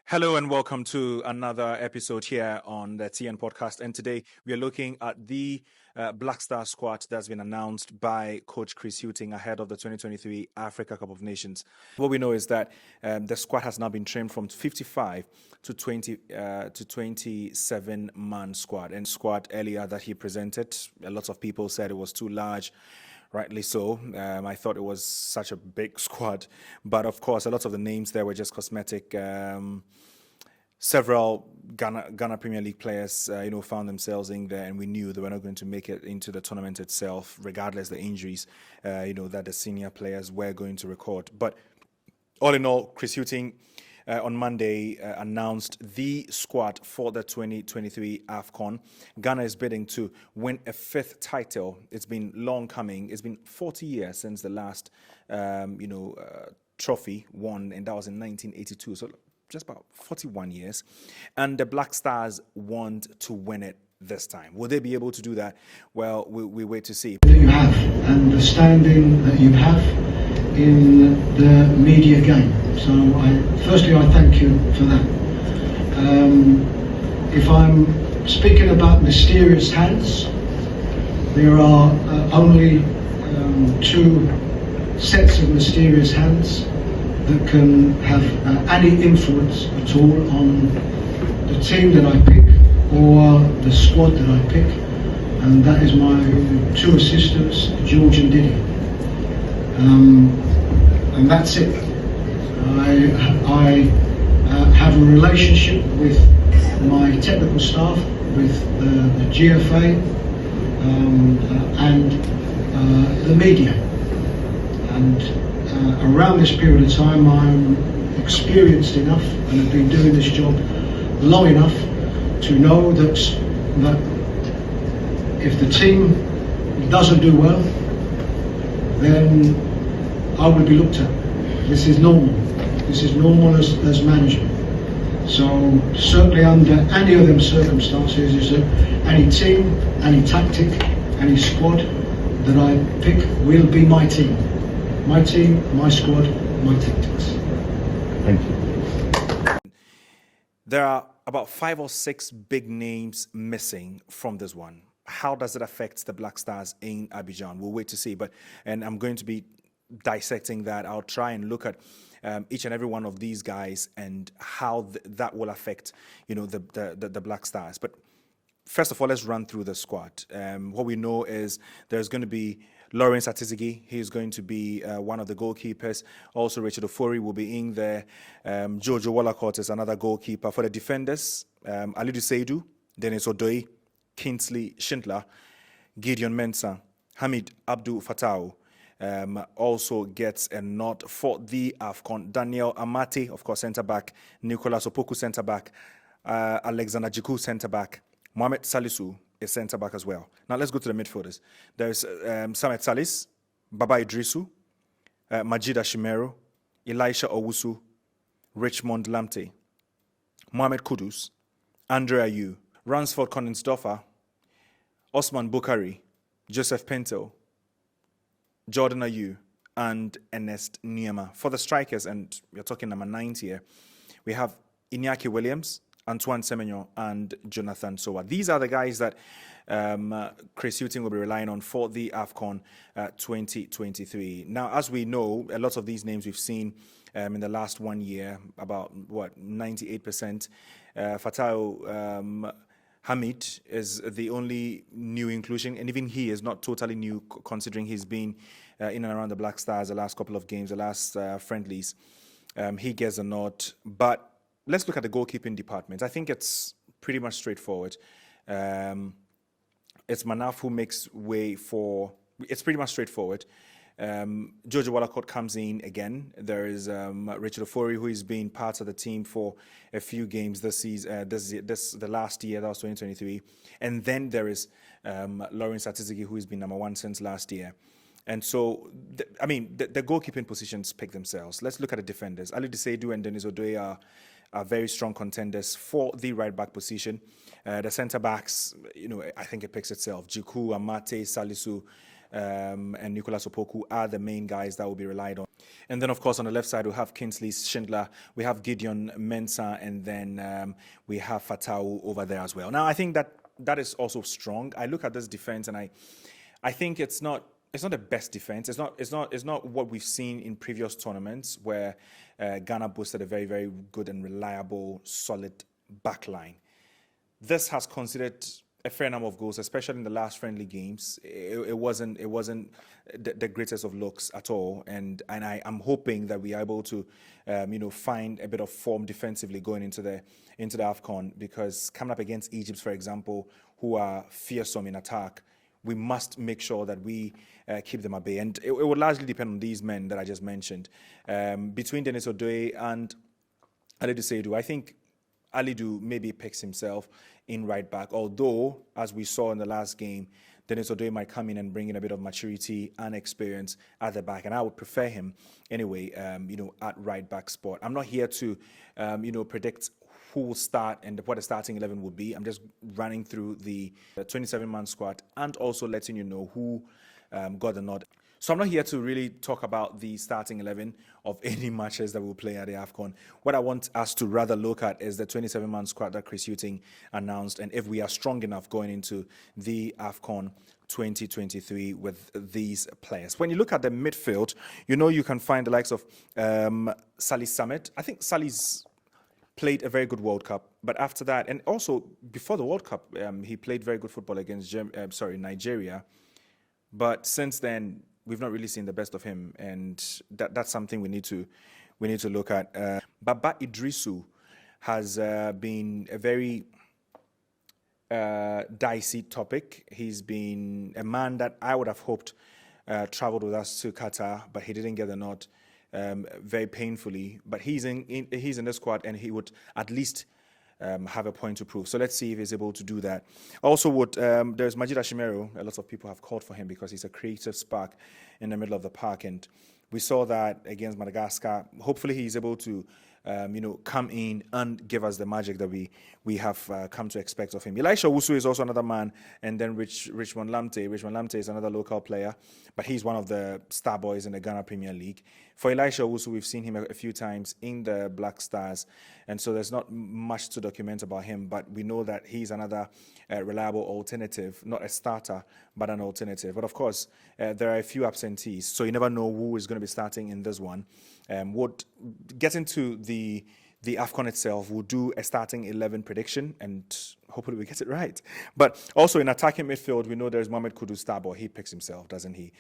Hello and welcome to another episode here on the TN podcast. And today we are looking at the Black Star squad that's been announced by Coach Chris Hughting ahead of the 2023 Africa Cup of Nations. What we know is that the squad has now been trimmed from 55 to 27-man squad. And squad earlier that he presented, a lot of people said it was too large. Rightly so. I thought it was such a big squad. But of course, a lot of the names there were just cosmetic. Several Ghana Premier League players, found themselves in there, and we knew they were not going to make it into the tournament itself, regardless of the injuries, that the senior players were going to record. But all in all, Chris Hughting on Monday announced the squad for the 2023 AFCON. Ghana is bidding to win a fifth title. It's been long coming. It's been 40 years since the last, trophy won, and that was in 1982. So just about 41 years. And the Black Stars want to win it this time. Will they be able to do that? Well, we wait to see. That you have and the standing that you have in the media game. So firstly I thank you for that. If I'm speaking about mysterious hands, there are only two sets of mysterious hands that can have any influence at all on the team that I pick or the squad that I pick, and that is my two assistants, George and Diddy. And that's it. I have a relationship with my technical staff, with the GFA and the media. And around this period of time, I'm experienced enough and have been doing this job long enough to know that if the team doesn't do well, then I will be looked at. This is normal. This is normal as management. So certainly under any of them circumstances, is that any team, any tactic, any squad that I pick will be my team. My team, my squad, my tactics. Thank you. There are about 5 or 6 big names missing from this one. How does it affect the Black Stars in Abidjan? We'll wait to see. And I'm going to be dissecting that. I'll try and look at each and every one of these guys and how that will affect, the Black Stars. But first of all, let's run through the squad. What we know is there's going to be Lawrence Atizigi. He's going to be one of the goalkeepers. Also, Richard Ofori will be in there. Jojo Wallacott is another goalkeeper. For the defenders, Alidu Seidu, Dennis Odoi, Kingsley Schindler, Gideon Mensah, Hamid Abdul Fatau. Also gets a nod for the AFCON. Daniel Amati, of course, centre-back. Nicolas Opoku, centre-back. Alexander Jiku, centre-back. Mohamed Salisu is centre-back as well. Now let's go to the midfielders. There's Samet Salis, Baba Idrisu, Majida Shimero, Elisha Owusu, Richmond Lamte, Mohamed Kudus, Andre Ayew, Ransford Koningsdorfer, Osman Bukari, Joseph Pinto, Jordan Ayew, and Ernest Niema. For the strikers, and we're talking number 90 here, we have Iñaki Williams, Antoine Semenyo, and Jonathan Sowa. These are the guys that Chris Hughting will be relying on for the AFCON 2023. Now, as we know, a lot of these names we've seen in the last 1 year, about 98%. Fatau Hamid is the only new inclusion, and even he is not totally new, considering he's been in and around the Black Stars the last couple of games, the last friendlies. He gets a nod, but let's look at the goalkeeping department. I think it's pretty much straightforward. It's Manaf who makes way for... It's pretty much straightforward. Jojo Wallacott comes in again. There is Richard Ofori, who has been part of the team for a few games this season, the last year, that was 2023. And then there is Lawrence Atizigi, who has been number 1 since last year. And so, the goalkeeping positions pick themselves. Let's look at the defenders. Ali Seidu and Denis Odoi are very strong contenders for the right-back position. The centre-backs, I think it picks itself. Jiku, Amate, Salisu, and Nicolas Opoku are the main guys that will be relied on. And then, of course, on the left side, we have Kingsley Schindler, we have Gideon Mensah, and then we have Fatau over there as well. Now, I think that is also strong. I look at this defense, and I think it's not the best defense. It's not what we've seen in previous tournaments where Ghana boasted a very, very good and reliable, solid backline. This has considered a fair number of goals, especially in the last friendly games. It wasn't the greatest of looks at all, and I'm hoping that we are able to find a bit of form defensively going into the AFCON, because coming up against Egypt, for example, who are fearsome in attack, we must make sure that we keep them at bay, and it would largely depend on these men that I just mentioned. Between Dennis Odoye and Alidu Seidu, I think Alidu maybe picks himself in right back, although, as we saw in the last game, Dennis Odoye might come in and bring in a bit of maturity and experience at the back, and I would prefer him anyway, at right back spot. I'm not here to, predict who will start and what the starting 11 will be. I'm just running through the 27-man squad and also letting you know who got the nod. So I'm not here to really talk about the starting 11 of any matches that we'll play at the AFCON. What I want us to rather look at is the 27-man squad that Chris Hughton announced, and if we are strong enough going into the AFCON 2023 with these players. When you look at the midfield, you can find the likes of Salih Samet. I think Salih's played a very good World Cup, but after that, and also before the World Cup, he played very good football against Nigeria. But since then, we've not really seen the best of him, and that's something we need to look at. Baba Idrisu has been a very dicey topic. He's been a man that I would have hoped traveled with us to Qatar, but he didn't get the nod, very painfully. But he's in the squad, and he would at least have a point to prove. So let's see if he's able to do that. Also, there's Majid Ashimero. A lot of people have called for him because he's a creative spark in the middle of the park, and we saw that against Madagascar. Hopefully, he's able to come in and give us the magic that we have come to expect of him. Elisha Owusu is also another man, and then Richmond Lamte. Richmond Lamte is another local player, but he's one of the star boys in the Ghana Premier League. For Elisha Owusu, we've seen him a few times in the Black Stars, and so there's not much to document about him, but we know that he's another reliable alternative, not a starter, but an alternative. But of course, there are a few absentees, so you never know who is going to be starting in this one. Would get into the AFCON itself, we'll do a starting 11 prediction, and hopefully we get it right. But also in attacking midfield, we know there's Mohamed Kudus Starboy. He picks himself, doesn't he?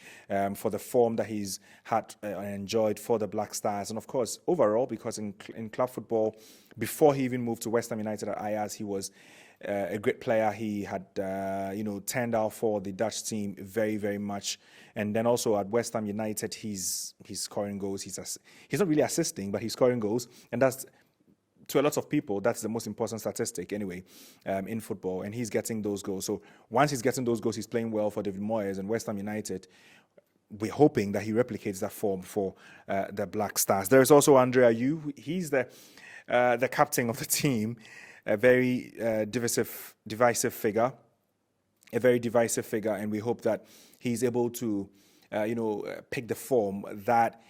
For the form that he's had and enjoyed for the Black Stars. And of course, overall, because in club football, before he even moved to West Ham United at Ajax, he was a great player. He had, turned out for the Dutch team very, very much. And then also at West Ham United, he's scoring goals. He's not really assisting, but he's scoring goals. And that's, to a lot of people, that's the most important statistic anyway in football. And he's getting those goals. So once he's getting those goals, he's playing well for David Moyes and West Ham United. We're hoping that he replicates that form for the Black Stars. There is also Andre Ayew. He's the captain of the team. A very divisive figure, and we hope that he's able to, pick the form that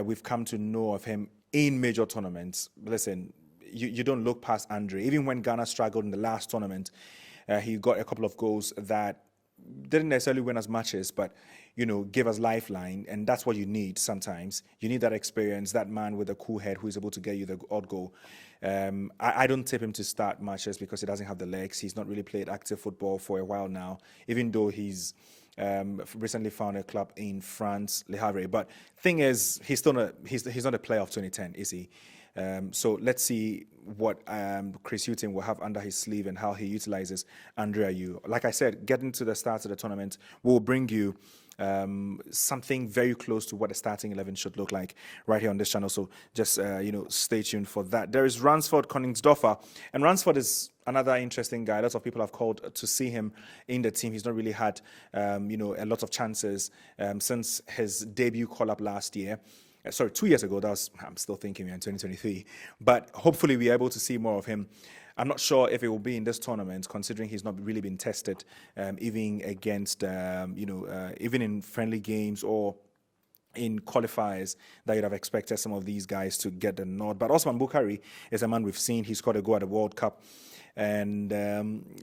we've come to know of him in major tournaments. Listen, you don't look past Andre. Even when Ghana struggled in the last tournament, he got a couple of goals that didn't necessarily win us matches, but give us lifeline, and that's what you need sometimes. You need that experience, that man with a cool head who is able to get you the odd goal. I don't tip him to start matches because he doesn't have the legs. He's not really played active football for a while now, even though he's recently found a club in France, Le Havre. But thing is, he's not a player of 2010, is he? So let's see what Chris Hughton will have under his sleeve and how he utilizes Andre Ayew. Like I said, getting to the start of the tournament will bring you something very close to what the starting 11 should look like right here on this channel. So just stay tuned for that. There is Ransford Koningsdorfer, and Ransford is another interesting guy. Lots of people have called to see him in the team. He's not really had a lot of chances since his debut call-up last year. 2 years ago. I'm still thinking we're in 2023. But hopefully we're able to see more of him I'm not sure if it will be in this tournament, considering he's not really been tested, even against, even in friendly games or in qualifiers that you'd have expected some of these guys to get the nod. But Osman Bukhari is a man we've seen. He scored a goal at the World Cup. And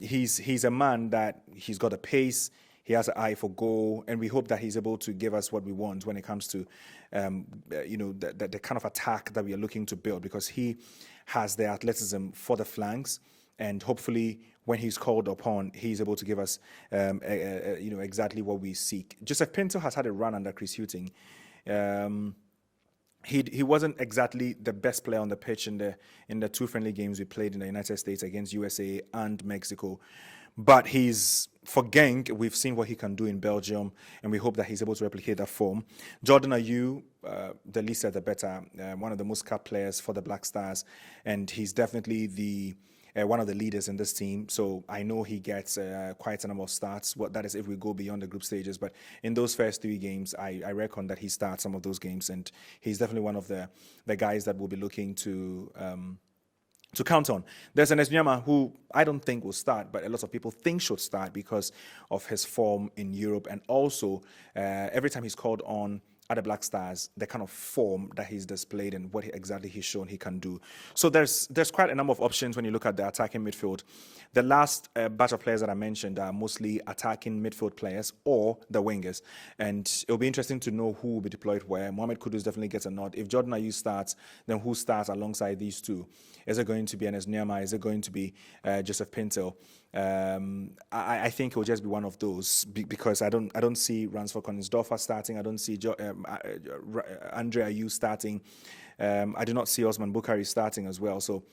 he's a man that he's got a pace. He has an eye for goal. And we hope that he's able to give us what we want when it comes to, the kind of attack that we are looking to build, because he has the athleticism for the flanks. And hopefully, when he's called upon, he's able to give us, exactly what we seek. Joseph Pinto has had a run under Chris Hughton. He wasn't exactly the best player on the pitch in the two friendly games we played in the United States against USA and Mexico. But for Genk, we've seen what he can do in Belgium, and we hope that he's able to replicate that form. Jordan Ayew, the least said the better, one of the most capped players for the Black Stars, and he's definitely one of the leaders in this team. So I know he gets quite a number of starts. What that is if we go beyond the group stages. But in those first three games, I reckon that he starts some of those games, and he's definitely one of the guys that we'll be looking to count on. There's an Esnyama who I don't think will start, but a lot of people think should start because of his form in Europe, and also every time he's called on at the Black Stars, the kind of form that he's displayed and what exactly he's shown he can do. So there's quite a number of options when you look at the attacking midfield. The last batch of players that I mentioned are mostly attacking midfield players or the wingers. And it'll be interesting to know who will be deployed where. Mohamed Kudus definitely gets a nod. If Jordan Ayew starts, then who starts alongside these two? Is it going to be Enes Nyama? Is it going to be Joseph Pinto? I think it will just be one of those because I don't see Ransford Koningsdorfer starting. I don't see Andre Ayew starting. I do not see Osman Bukhari starting as well. So,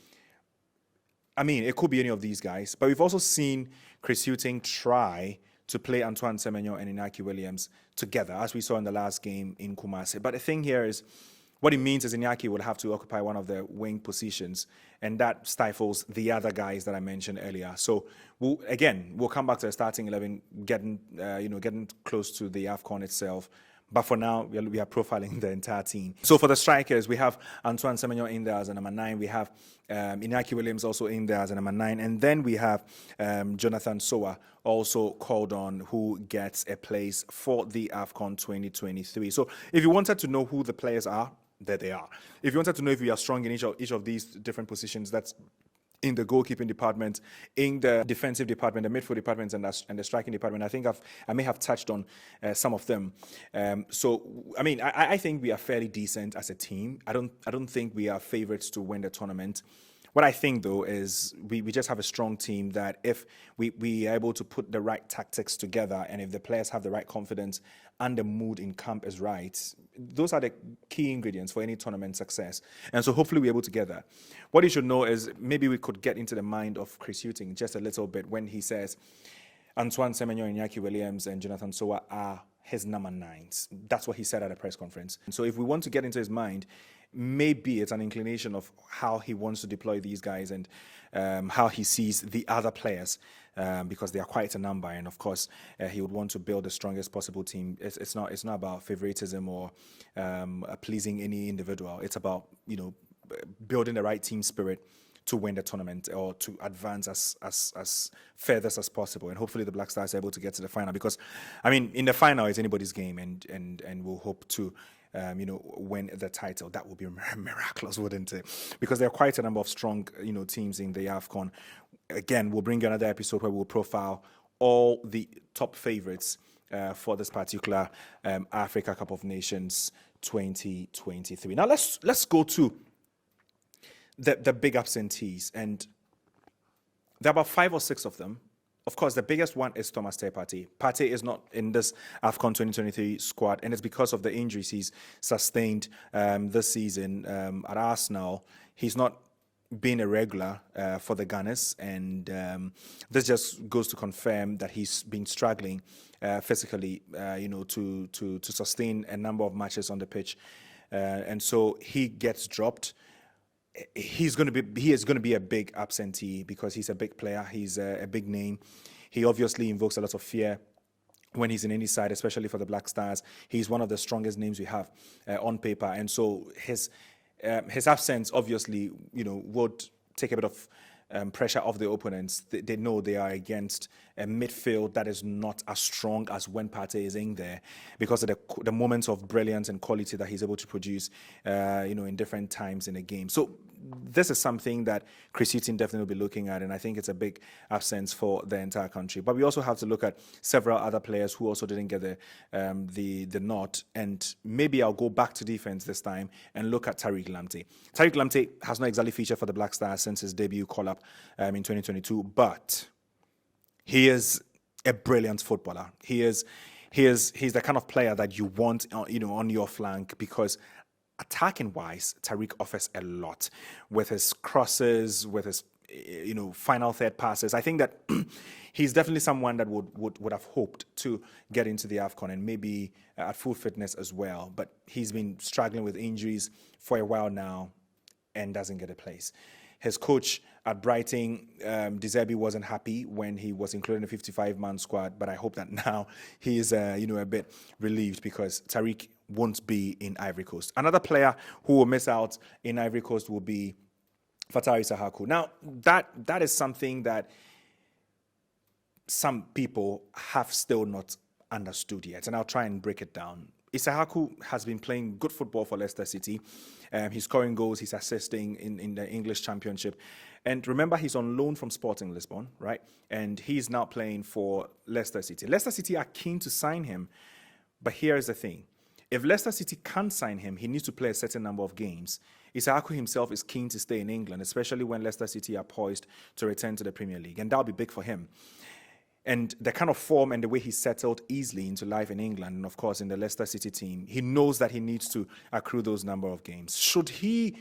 I mean, it could be any of these guys. But we've also seen Chris Hughton try to play Antoine Semenyo and Inaki Williams together, as we saw in the last game in Kumasi. But the thing here is, what it means is Inaki will have to occupy one of the wing positions, and that stifles the other guys that I mentioned earlier. So we'll come back to the starting 11, getting close to the AFCON itself. But for now, we are profiling the entire team. So for the strikers, we have Antoine Semenyo in there as a number 9. We have Inaki Williams also in there as a number 9. And then we have Jonathan Soa also called on, who gets a place for the AFCON 2023. So if you wanted to know who the players are, there they are. If you wanted to know if we are strong in each of these different positions, that's in the goalkeeping department, in the defensive department, the midfield department, and the striking department. I think I may have touched on some of them. So I mean, I think we are fairly decent as a team. I don't think we are favorites to win the tournament. What I think, though, is we just have a strong team that if we are able to put the right tactics together, and if the players have the right confidence and the mood in camp is right, those are the key ingredients for any tournament success. And so hopefully we're able to get that. What you should know is maybe we could get into the mind of Chris Hughton just a little bit when he says Antoine Semenyo, Inaki Williams, and Jonathan Soa are his number 9s. That's what he said at a press conference. And so if we want to get into his mind, maybe it's an inclination of how he wants to deploy these guys and how he sees the other players, because they are quite a number, and of course he would want to build the strongest possible team. It's not about favoritism or pleasing any individual. It's about building the right team spirit to win the tournament or to advance as furthest as possible, and hopefully the Black Stars are able to get to the final, because I mean in the final it's anybody's game, and we'll hope to win the title. That would be miraculous, wouldn't it? Because there are quite a number of strong, teams in the AFCON. Again, we'll bring another episode where we'll profile all the top favorites for this particular Africa Cup of Nations 2023. Now let's go to the big absentees, and there are about 5 or 6 of them. Of course, the biggest one is Thomas Partey. Partey is not in this AFCON 2023 squad, and it's because of the injuries he's sustained this season at Arsenal. He's not been a regular for the Gunners, and this just goes to confirm that he's been struggling physically, to sustain a number of matches on the pitch, and so he gets dropped. He is going to be a big absentee because he's a big player. He's a big name. He obviously invokes a lot of fear when he's in any side, especially for the Black Stars. He's one of the strongest names we have on paper, and so his absence obviously would take a bit of pressure of the opponents. They know they are against a midfield that is not as strong as when Partey is in there, because of the moments of brilliance and quality that he's able to produce, in different times in a game. So this is something that Chris Hughton definitely will be looking at, and I think it's a big absence for the entire country. But we also have to look at several other players who also didn't get the nod, and maybe I'll go back to defense this time and look at Tariq Lamptey. Tariq Lamptey has not exactly featured for the Black Stars since his debut call-up in 2022, but he is a brilliant footballer. He's the kind of player that you want, on your flank, because attacking wise, Tariq offers a lot with his crosses, with his final third passes. I think that he's definitely someone that would have hoped to get into the AFCON and maybe at full fitness as well. But he's been struggling with injuries for a while now and doesn't get a place. His coach at Brighton, De Zerbi, wasn't happy when he was included in the 55-man squad, but I hope that now he is, a bit relieved, because Tariq won't be in Ivory Coast. Another player who will miss out in Ivory Coast will be Fatah Issahaku. Now, that is something that some people have still not understood yet, and I'll try and break it down. Issahaku has been playing good football for Leicester City. He's scoring goals, he's assisting in the English Championship. And remember, he's on loan from Sporting Lisbon, right? And he's now playing for Leicester City. Leicester City are keen to sign him, but here's the thing. If Leicester City can't sign him, he needs to play a certain number of games. Issahaku himself is keen to stay in England, especially when Leicester City are poised to return to the Premier League, and that'll be big for him. And the kind of form and the way he settled easily into life in England, and of course in the Leicester City team, he knows that he needs to accrue those number of games. Should he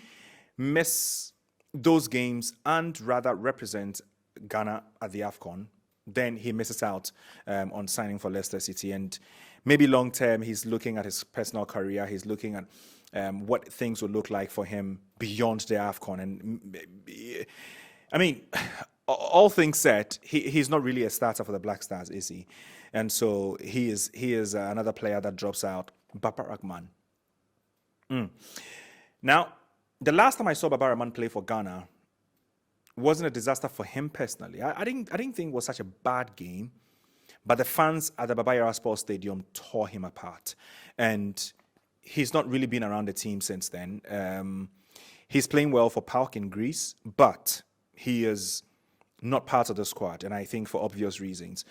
miss those games and rather represent Ghana at the AFCON, then he misses out on signing for Leicester City. And maybe long term, he's looking at his personal career, he's looking at what things will look like for him beyond the AFCON. And I mean, all things said, he's not really a starter for the Black Stars, is he? And so he is another player that drops out. Baba Rahman. Now, the last time I saw Baba Rahman play for Ghana wasn't a disaster for him personally. I didn't think it was such a bad game, but the fans at the Baba Yara Sports Stadium tore him apart, and he's not really been around the team since then. He's playing well for PAOK in Greece, but he is not part of the squad, and I think for obvious reasons.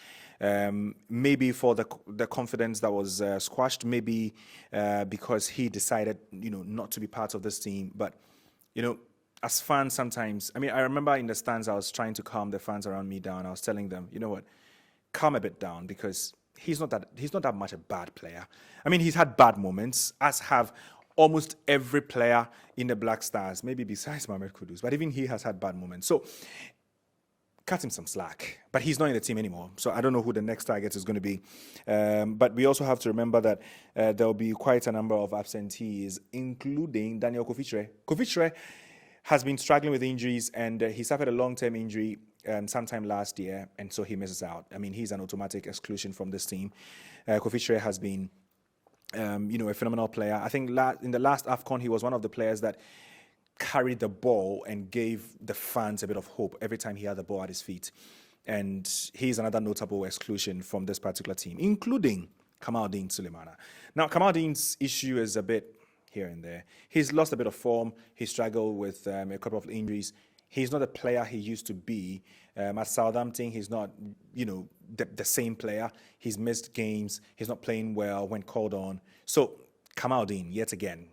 Maybe for the confidence that was squashed, maybe because he decided, not to be part of this team. But, as fans sometimes, I remember in the stands, I was trying to calm the fans around me down. I was telling them, you know what, calm a bit down, because he's not that much a bad player. He's had bad moments, as have almost every player in the Black Stars, maybe besides Mohamed Kudus, but even he has had bad moments. So cut him some slack, but he's not in the team anymore. So I don't know who the next target is going to be. But we also have to remember that there will be quite a number of absentees, including Daniel Kofichre. Kofichre has been struggling with injuries, and he suffered a long-term injury sometime last year, and so he misses out. He's an automatic exclusion from this team. Kofichre has been, a phenomenal player. I think in the last AFCON, he was one of the players that carried the ball and gave the fans a bit of hope every time he had the ball at his feet. And he's another notable exclusion from this particular team, including Kamaldeen Sulemana. Now, Kamaldeen's issue is a bit here and there. He's lost a bit of form. He struggled with a couple of injuries. He's not the player he used to be. At Southampton, he's not, the same player. He's missed games. He's not playing well when called on. So Kamaldeen, yet again,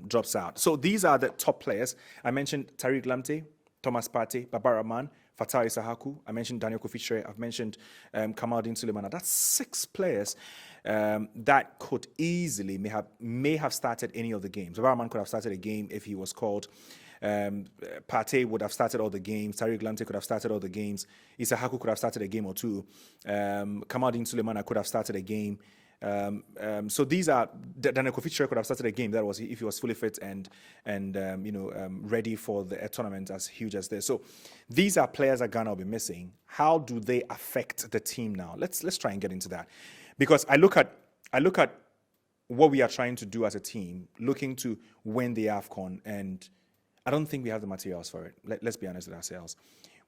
drops out. So these are the top players. I mentioned Tariq Lamptey, Thomas Partey, Baba Rahman, Fatah Issahaku. I mentioned Daniel Kofichre. I've mentioned Kamaldeen Sulemana. That's 6 players that could easily may have started any of the games. Baba Rahman could have started a game if he was called. Partey would have started all the games. Tariq Lamptey could have started all the games. Issahaku could have started a game or two. Kamaldeen Sulemana could have started a game. So these are Daniel Kofichre could have started a game. That was if he was fully fit and ready for the tournament as huge as this. So these are players that Ghana will be missing. How do they affect the team now? Let's try and get into that, because I look at what we are trying to do as a team, looking to win the AFCON, and I don't think we have the materials for it. Let's be honest with ourselves.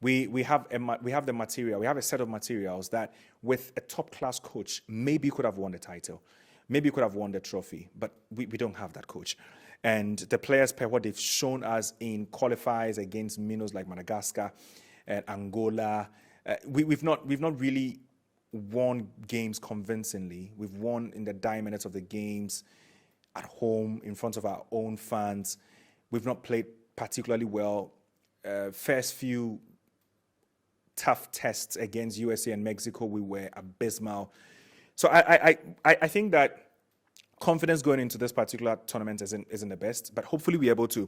We have we have the material. We have a set of materials that, with a top class coach, maybe could have won the title, maybe could have won the trophy. But we don't have that coach, and the players, per what they've shown us in qualifiers against minnows like Madagascar and Angola, we've not really won games convincingly. We've won in the dying minutes of the games, at home, in front of our own fans. We've not played particularly well. First few tough tests against USA and Mexico, we were abysmal. So I think that confidence going into this particular tournament isn't the best, but hopefully we're able to,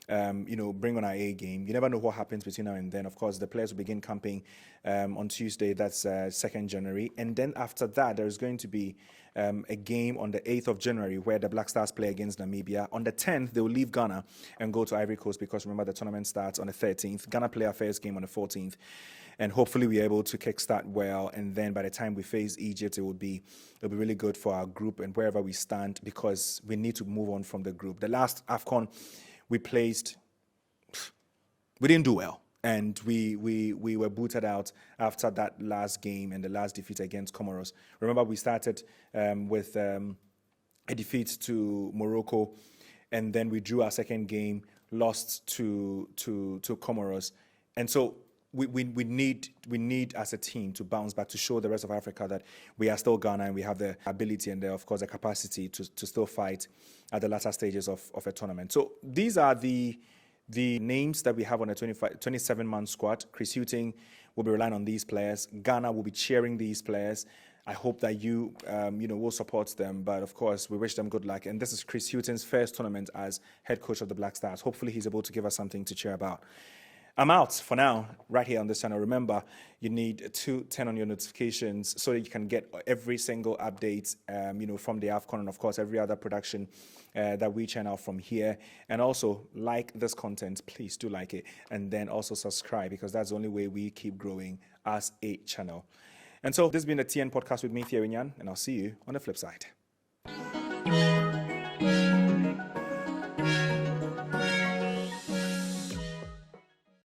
bring on our A game. You never know what happens between now and then. Of course, the players will begin camping on Tuesday, that's 2nd January. And then after that, there's going to be a game on the 8th of January where the Black Stars play against Namibia. On the 10th, they will leave Ghana and go to Ivory Coast because, remember, the tournament starts on the 13th. Ghana play our first game on the 14th. And hopefully we're able to kickstart well. And then by the time we face Egypt, it'll be really good for our group and wherever we stand, because we need to move on from the group. The last AFCON we placed, we didn't do well. And we were booted out after that last game and the last defeat against Comoros. Remember, we started with a defeat to Morocco, and then we drew our second game, lost to Comoros. And so we need as a team to bounce back, to show the rest of Africa that we are still Ghana and we have the ability and, of course, the capacity to still fight at the latter stages of a tournament. So these are the names that we have on a 27-man squad. Chris Hughton will be relying on these players. Ghana will be cheering these players. I hope that you will support them. But of course, we wish them good luck. And this is Chris Hughton's first tournament as head coach of the Black Stars. Hopefully, he's able to give us something to cheer about. I'm out for now, right here on this channel. Remember, you need to turn on your notifications so that you can get every single update, from the AFCON, and of course every other production that we channel from here. And also, like this content, please do like it, and then also subscribe, because that's the only way we keep growing as a channel. And so this has been the TN podcast with me, Thierry Nyan, and I'll see you on the flip side.